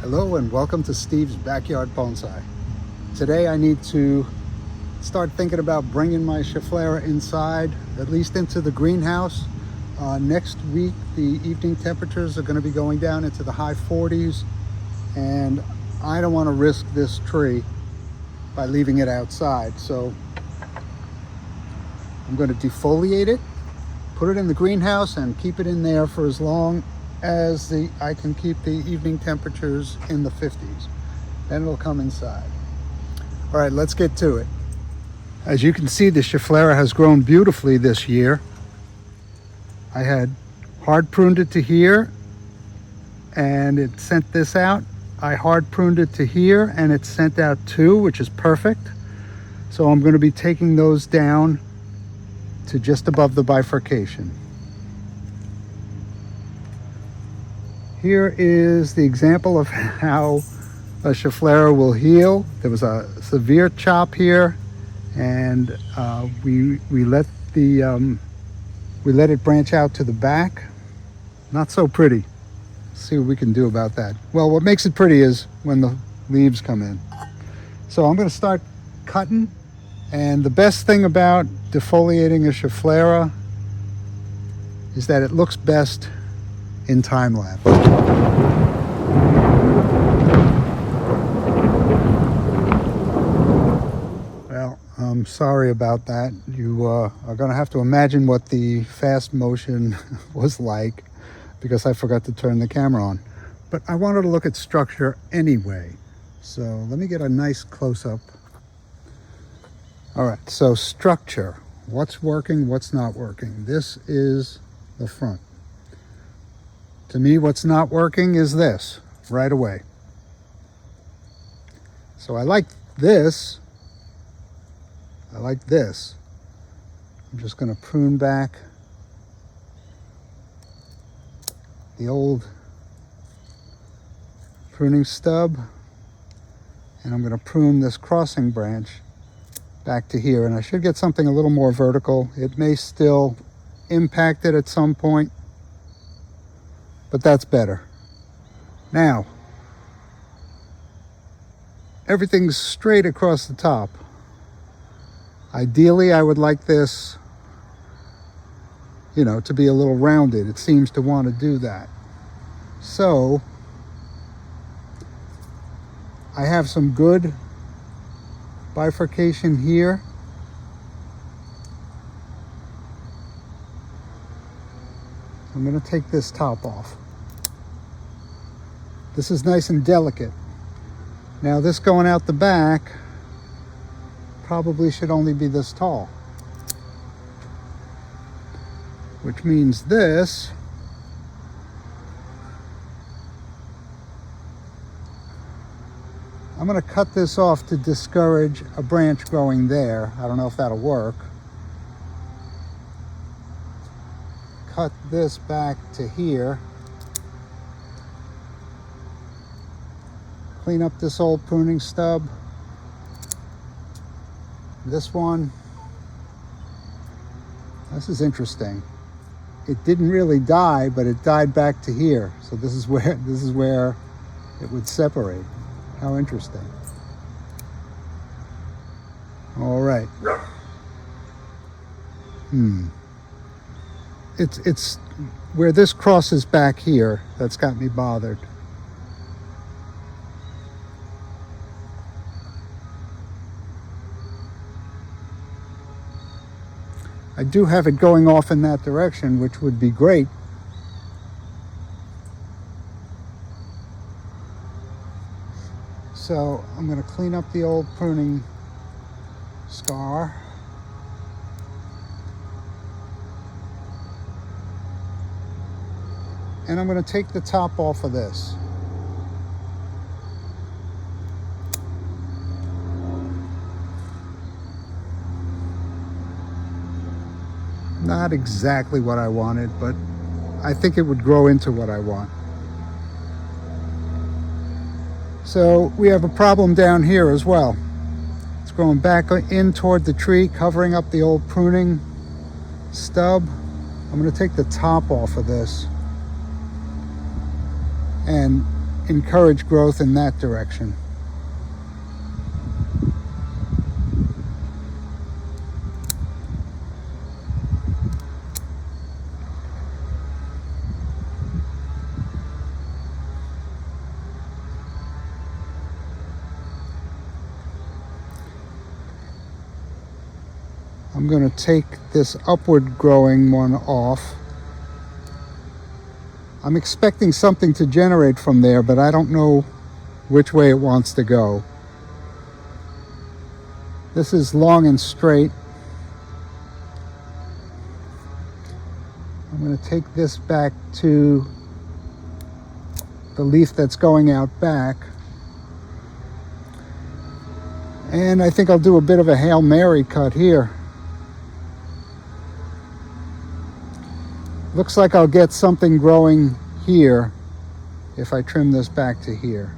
Hello and welcome to Steve's Backyard Bonsai. Today I need to start thinking about bringing my Shefflera inside, at least into the greenhouse. Next week the evening temperatures are going to be going down into the high 40s, and I don't want to risk this tree by leaving it outside. So I'm going to defoliate it, put it in the greenhouse and keep it in there for as long as I can keep the evening temperatures in the 50s. Then it'll come inside. All right, let's get to it. As you can see, the Shefflera has grown beautifully this year. I had hard pruned it to here and it sent this out. I hard pruned it to here and it sent out two, which is perfect. So I'm going to be taking those down to just above the bifurcation. Here is the example of how a Shefflera will heal. There was a severe chop here, and we let it branch out to the back. Not so pretty. Let's see what we can do about that. Well, what makes it pretty is when the leaves come in. So I'm going to start cutting, and the best thing about defoliating a Shefflera is that it looks best in time lapse. Well, I'm sorry about that. You are going to have to imagine what the fast motion was like, because I forgot to turn the camera on. But I wanted to look at structure anyway. So let me get a nice close-up. All right, so structure. What's working, what's not working? This is the front. To me, what's not working is this right away. So I like this. I like this. I'm just going to prune back the old pruning stub, and I'm going to prune this crossing branch back to here, and I should get something a little more vertical. It may still impact it at some point, but that's better. Now, everything's straight across the top. Ideally, I would like this, to be a little rounded. It seems to want to do that. So, I have some good bifurcation here. I'm going to take this top off. This is nice and delicate. Now this going out the back probably should only be this tall, which means this I'm going to cut this off to discourage a branch growing there. I don't know if that'll work. Cut this back to here. Clean up this old pruning stub. This one. This is interesting. It didn't really die, but it died back to here. So this is where it would separate. How interesting. All right. It's where this crosses back here that's got me bothered. I do have it going off in that direction, which would be great. So I'm going to clean up the old pruning scar. And I'm going to take the top off of this. Not exactly what I wanted, but I think it would grow into what I want. So we have a problem down here as well. It's growing back in toward the tree, covering up the old pruning stub. I'm going to take the top off of this and encourage growth in that direction. I'm going to take this upward growing one off. I'm expecting something to generate from there, but I don't know which way it wants to go. This is long and straight. I'm going to take this back to the leaf that's going out back. And I think I'll do a bit of a Hail Mary cut here. Looks like I'll get something growing here if I trim this back to here.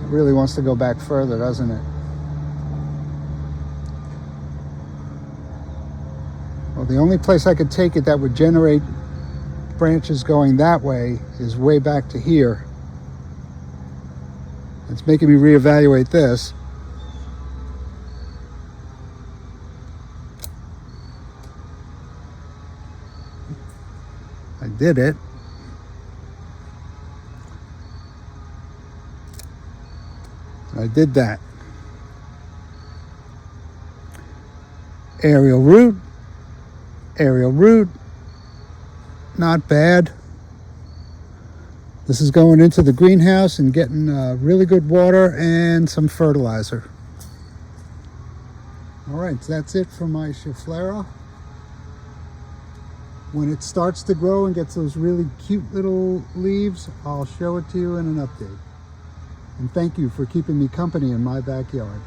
It really wants to go back further, doesn't it? Well, the only place I could take it that would generate branches going that way is way back to here. It's making me reevaluate this. I did it. I did that. Aerial root, not bad. This is going into the greenhouse and getting really good water and some fertilizer. All right, that's it for my Shefflera. When it starts to grow and gets those really cute little leaves, I'll show it to you in an update. And thank you for keeping me company in my backyard.